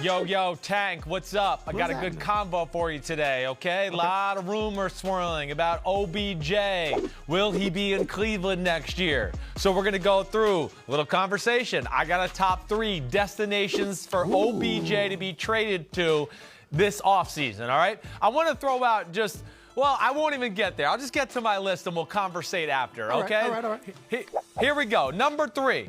Yo, Tank, what's up? I got a good combo for you today, okay? A lot of rumors swirling about OBJ. Will he be in Cleveland next year? So we're going to go through a little conversation. I got a top 3 destinations for OBJ to be traded to this offseason, all right? I want to throw out just, well, I won't even get there. I'll just get to my list and we'll conversate after, okay? All right. Here we go. Number 3.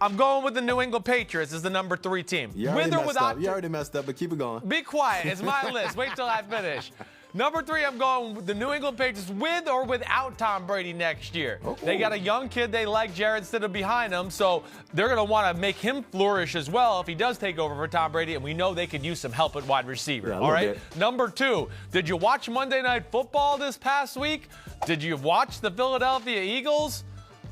I'm going with the New England Patriots as the number 3 team. You already messed up, but keep it going. Be quiet. It's my list. Wait till I finish. Number 3, I'm going with the New England Patriots with or without Tom Brady next year. Oh. They got a young kid they like, Jared Stidham, behind him, so they're going to want to make him flourish as well if he does take over for Tom Brady, and we know they could use some help at wide receiver. All right? Number 2, did you watch Monday Night Football this past week? Did you watch the Philadelphia Eagles?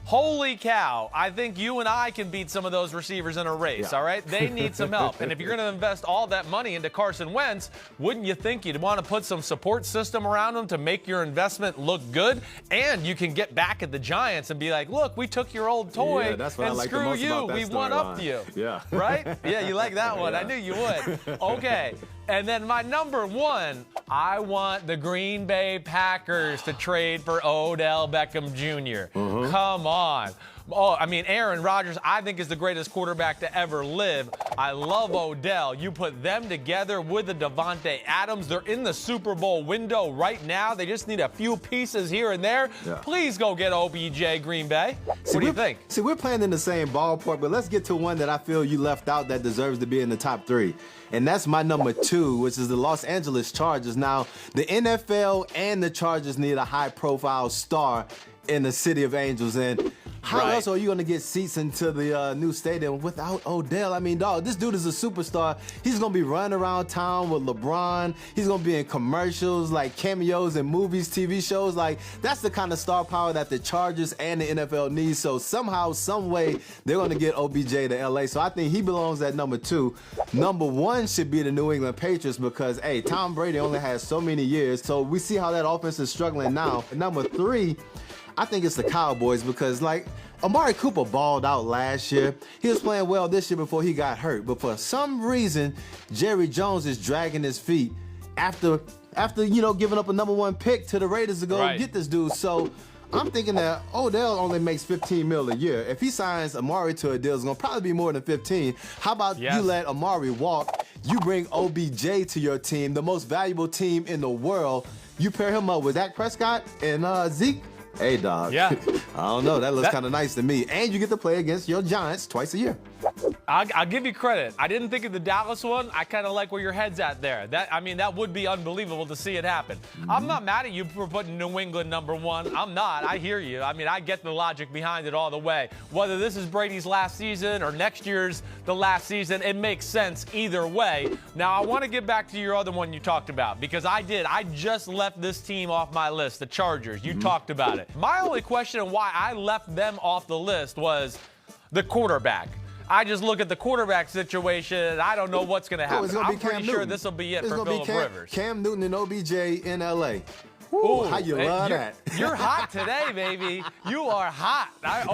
Holy cow, I think you and I can beat some of those receivers in a race, all right? They need some help. And if you're going to invest all that money into Carson Wentz, wouldn't you think you'd want to put some support system around him to make your investment look good? And you can get back at the Giants and be like, look, we took your old toy and screw you. We one-upped you. Yeah. Right? Yeah, you like that one. I knew you would. Okay. And then my number 1, I want the Green Bay Packers to trade for Odell Beckham Jr. Come on. Oh, I mean, Aaron Rodgers, I think, is the greatest quarterback to ever live. I love Odell. You put them together with the Devontae Adams. They're in the Super Bowl window right now. They just need a few pieces here and there. Yeah. Please go get OBJ, Green Bay. What do you think? See, we're playing in the same ballpark, but let's get to one that I feel you left out that deserves to be in the top 3. And that's my number 2, which is the Los Angeles Chargers. Now, the NFL and the Chargers need a high-profile star in the City of Angels. And how else are you going to get seats into the new stadium without Odell? I mean, dog, this dude is a superstar. He's going to be running around town with LeBron. He's going to be in commercials, like cameos in movies, TV shows. Like, that's the kind of star power that the Chargers and the NFL need. So somehow, some way, they're going to get OBJ to L.A. So I think he belongs at number 2. Number 1 should be the New England Patriots because, hey, Tom Brady only has so many years. So we see how that offense is struggling now. And number 3, I think it's the Cowboys because, like, Amari Cooper balled out last year. He was playing well this year before he got hurt. But for some reason, Jerry Jones is dragging his feet after giving up a number 1 pick to the Raiders to go get this dude. So I'm thinking that Odell only makes $15 million a year. If he signs Amari to a deal, it's going to probably be more than 15. How about you let Amari walk? You bring OBJ to your team, the most valuable team in the world. You pair him up with Dak Prescott and Zeke. Hey, dog. Yeah. I don't know. That looks kind of nice to me. And you get to play against your Giants twice a year. I'll give you credit. I didn't think of the Dallas one. I kind of like where your head's at there. That would be unbelievable to see it happen. I'm not mad at you for putting New England number 1. I'm not. I hear you. I mean, I get the logic behind it all the way. Whether this is Brady's last season or next year's the last season, it makes sense either way. Now, I want to get back to your other one you talked about because I just left this team off my list, the Chargers. You talked about it. My only question on why I left them off the list was the quarterback. I just look at the quarterback situation, and I don't know what's going to happen. I'm pretty sure this will be it for Phillip Rivers. Cam Newton and OBJ in L.A. Ooh, how you love that. You're hot today, baby. You are hot.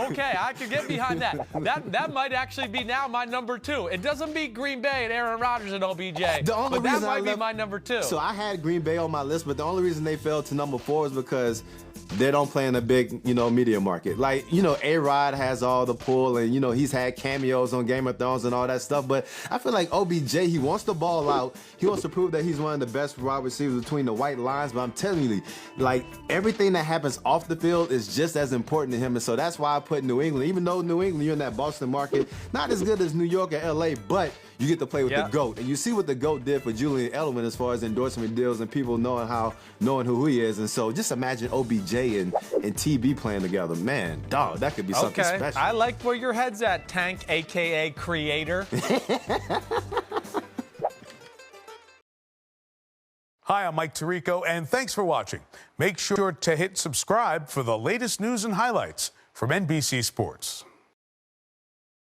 Okay, I can get behind that. That might actually be now my number 2. It doesn't beat Green Bay and Aaron Rodgers and OBJ, but that might be my number 2. So I had Green Bay on my list, but the only reason they fell to number 4 is because they don't play in a big, media market. Like, A-Rod has all the pull and, he's had cameos on Game of Thrones and all that stuff. But I feel like OBJ, he wants to ball out. He wants to prove that he's one of the best wide receivers between the white lines. But I'm telling you, like, everything that happens off the field is just as important to him. And so that's why I put New England. Even though New England, you're in that Boston market, not as good as New York or L.A., but you get to play with the GOAT. And you see what the GOAT did for Julian Edelman as far as endorsement deals and people knowing who he is. And so just imagine OBJ and TB playing together. Man, dog, that could be something special. I like where your head's at, Tank, a.k.a. Creator. Hi, I'm Mike Tirico, and thanks for watching. Make sure to hit subscribe for the latest news and highlights from NBC Sports.